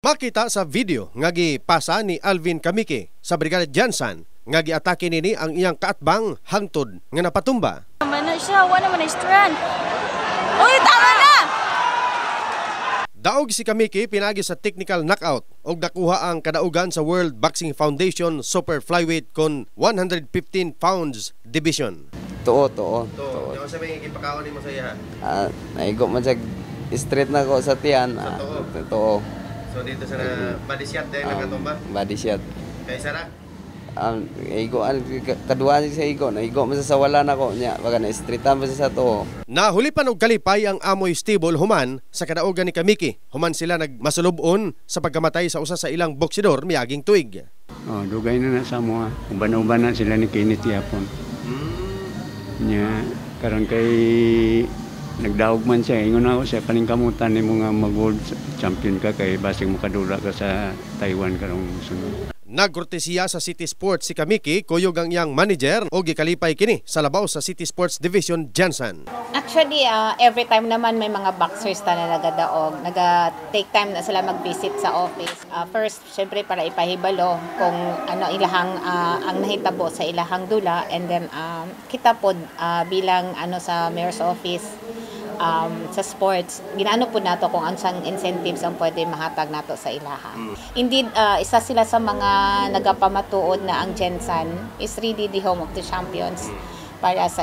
Makita sa video nga gipasa ni Alvin Kamiki sa Brigada Jansan nga giatake nini ang iyang kaatbang hangtod nga napatumba. Tama na siya, wala naman na strand. Uy, tama na! Daog si Kamiki pinagi sa technical knockout og nakuha ang kadaugan sa World Boxing Foundation Super Flyweight kon 115 pounds division. Too. Yung sa may ipakaon nimo sa iya. Naigo man sa straight na ko sa tiyan. Too. So dito sa body shot din nakatumba. Body shot. Kay Sara. Igo kadua sa igo, naigo man sa wala na ko nya, baga na straight man sa to. Nahuli pa og kalipay ang amoy stable human sa kadaugan ni Kamiki. Human sila nagmasulubon sa pagkamatay sa usa sa ilang boksidor miaging tuig. Dugay na sa mo. Uban-uban na sila ni Kenneth yapon. Nya karon kay nagdaog man siya, ingon ako siya paningkamutan nimo nga mag-world champion ka kay basig mo kadula ka sa Taiwan karong sunod. Nagkortesiya sa City Sports si Kamiki, kuyog ang iyang manager o gikalipay kini sa labaw sa City Sports Division Jansan. Actually, every time naman may mga boxers na nagadaog, naga-take time na sila mag-visit sa office. First, syempre para ipahibalo kung ano ilahang ang nahitabo sa ilahang dula, and then kita pod bilang sa mayor's office sa sports, ginaano po nato kung ansang incentives ang pwede mahatag nato sa ilaha. Indeed, isa sila sa mga nagapamatuod na ang Jansan is really the home of the champions para sa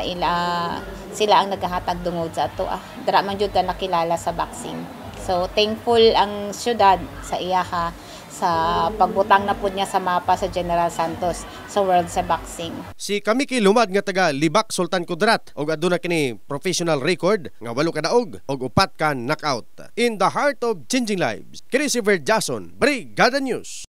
sila ang naghahatag dungod sa ato. Dara man jud ka nakilala sa boxing. So thankful ang syudad sa iyaha sa pagbutang na po niya sa mapa sa General Santos sa World sa Boxing. Si Kamiki lumad nga taga Libak Sultan Kudrat og aduna kini professional record nga 8 ka daog og 4 ka knockout. In the heart of changing lives, kini si Verjason, Brigada News.